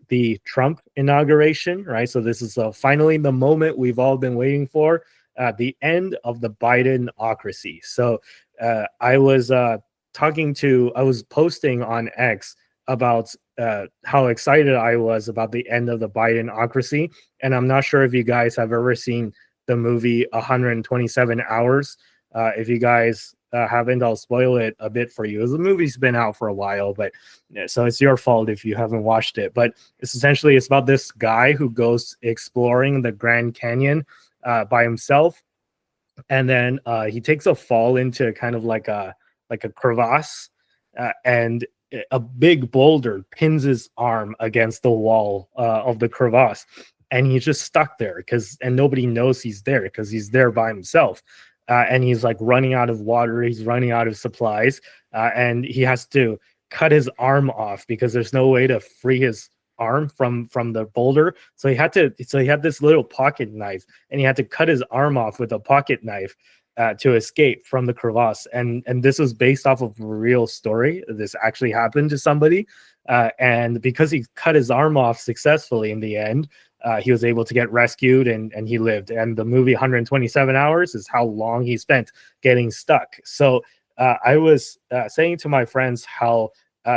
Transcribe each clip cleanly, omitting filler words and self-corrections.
the Trump inauguration, right? So this is finally the moment we've all been waiting for, the end of the Bidenocracy. So I was I was posting on X about how excited I was about the end of the Bidenocracy. And I'm not sure if you guys have ever seen the movie 127 Hours. If you guys haven't, I'll spoil it a bit for you. The movie's been out for a while, but so it's your fault if you haven't watched it. But it's about this guy who goes exploring the Grand Canyon by himself, and then he takes a fall into kind of like a crevasse, and a big boulder pins his arm against the wall of the crevasse, and he's just stuck there and nobody knows he's there because he's there by himself. And he's like running out of water, he's running out of supplies, and he has to cut his arm off because there's no way to free his arm from the boulder. So he had this little pocket knife, and he had to cut his arm off with a pocket knife to escape from the crevasse. And this was based off of a real story. This actually happened to somebody, and because he cut his arm off successfully in the end, he was able to get rescued, and he lived. And the movie 127 Hours is how long he spent getting stuck. So I was saying to my friends how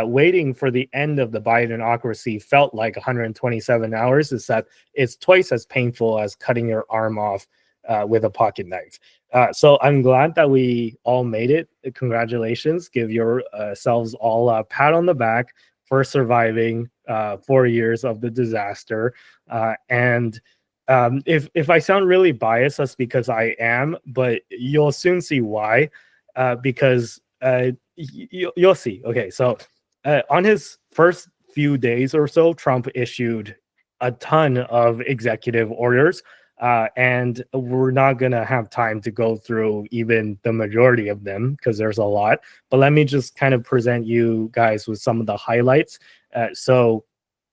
waiting for the end of the Bidenocracy felt like 127 hours, is that it's twice as painful as cutting your arm off with a pocket knife. So I'm glad that we all made it. Congratulations. Give yourselves all a pat on the back for surviving 4 years of the disaster. And if I sound really biased, that's because I am, but you'll soon see why. Because you'll see. Okay, so on his first few days or so, Trump issued a ton of executive orders, and we're not going to have time to go through even the majority of them because there's a lot. But let me just kind of present you guys with some of the highlights. So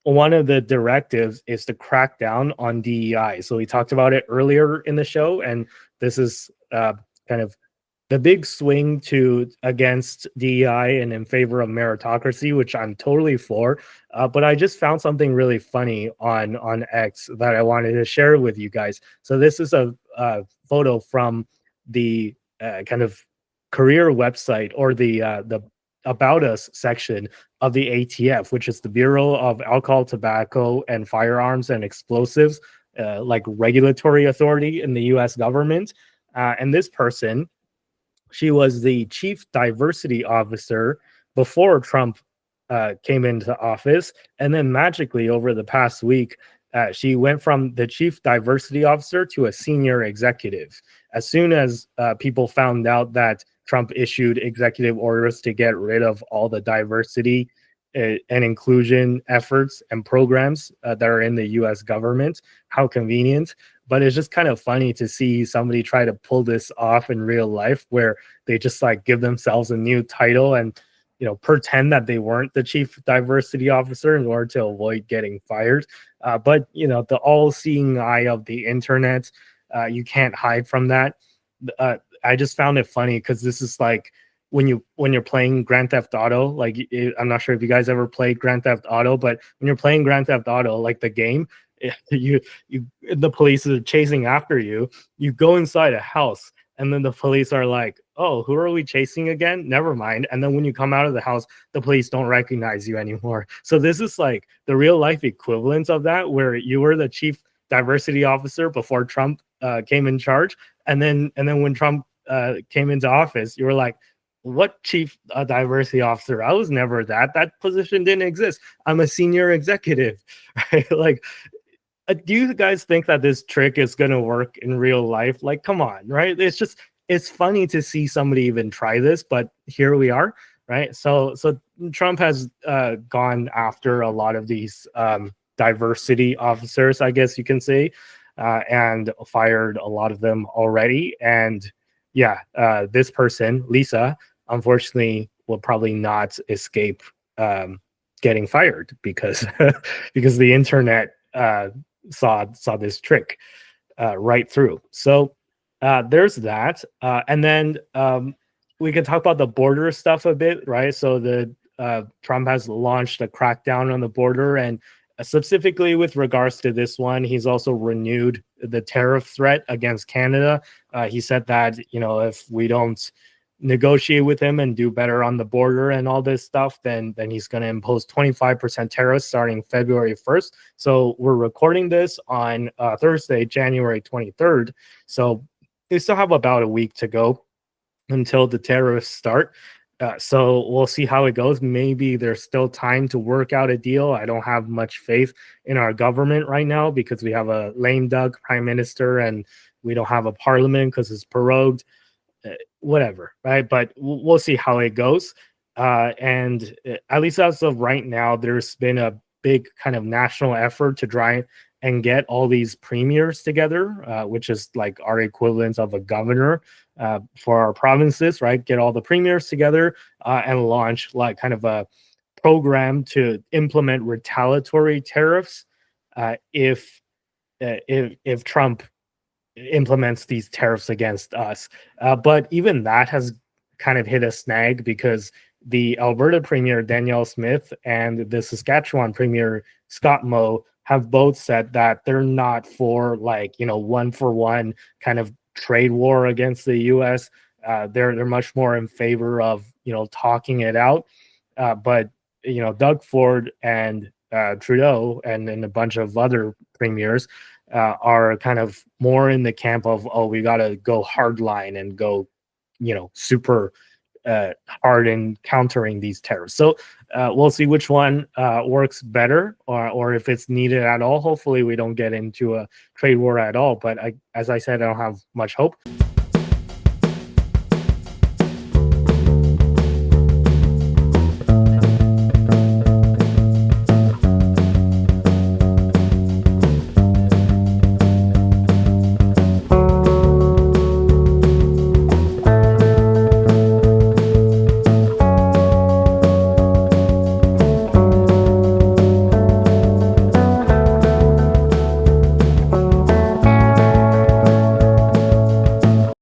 one of the directives is to crack down on DEI. So we talked about it earlier in the show, and this is kind of the big swing against DEI and in favor of meritocracy, which I'm totally for. But I just found something really funny on X that I wanted to share with you guys. So this is a photo from the kind of career website, or the About Us section of the ATF, which is the Bureau of Alcohol, Tobacco, and Firearms and Explosives, like regulatory authority in the U.S. government. And this person, she was the chief diversity officer before Trump came into office. And then magically over the past week, she went from the chief diversity officer to a senior executive. As soon as people found out that Trump issued executive orders to get rid of all the diversity and inclusion efforts and programs that are in the US government. How convenient. But it's just kind of funny to see somebody try to pull this off in real life, where they just like give themselves a new title and, you know, pretend that they weren't the chief diversity officer in order to avoid getting fired. But, you know, the all-seeing eye of the internet, you can't hide from that. I just found it funny because this is like when you're playing Grand Theft Auto, like I'm not sure if you guys ever played Grand Theft Auto, but when you're playing Grand Theft Auto, like the game, the police are chasing after you. You go inside a house, and then the police are like, "Oh, who are we chasing again? Never mind." And then when you come out of the house, the police don't recognize you anymore. So this is like the real life equivalent of that, where you were the chief diversity officer before Trump came in charge, and then when Trump came into office, you were like, what chief diversity officer? I was never that. That position didn't exist. I'm a senior executive, right? Like, do you guys think that this trick is going to work in real life? Like, come on, right? It's funny to see somebody even try this, but here we are, right? So Trump has gone after a lot of these diversity officers, I guess you can say, and fired a lot of them already. And yeah, this person, Lisa, unfortunately, will probably not escape getting fired because because the internet saw this trick right through. So there's that, and then we can talk about the border stuff a bit, right? So the Trump has launched a crackdown on the border, and Specifically with regards to this one, he's also renewed the tariff threat against Canada. He said that, if we don't negotiate with him and do better on the border and all this stuff, then he's going to impose 25% tariffs starting February 1st. So we're recording this on Thursday, January 23rd. So we still have about a week to go until the tariffs start. So we'll see how it goes. Maybe there's still time to work out a deal. I don't have much faith in our government right now because we have a lame duck prime minister and we don't have a parliament because it's prorogued. Whatever, right? But we'll see how it goes. And at least as of right now, there's been a big kind of national effort to try and get all these premiers together, which is like our equivalent of a governor for our provinces, right? Get all the premiers together and launch like kind of a program to implement retaliatory tariffs if Trump implements these tariffs against us. But even that has kind of hit a snag because the Alberta Premier Danielle Smith and the Saskatchewan Premier Scott Moe have both said that they're not for one for one kind of trade war against the US. They're much more in favor of talking it out. But Doug Ford and Trudeau and a bunch of other premiers are kind of more in the camp of, we got to go hardline and go, super hard in countering these tariffs. So we'll see which one works better or if it's needed at all. Hopefully we don't get into a trade war at all. But as I said, I don't have much hope.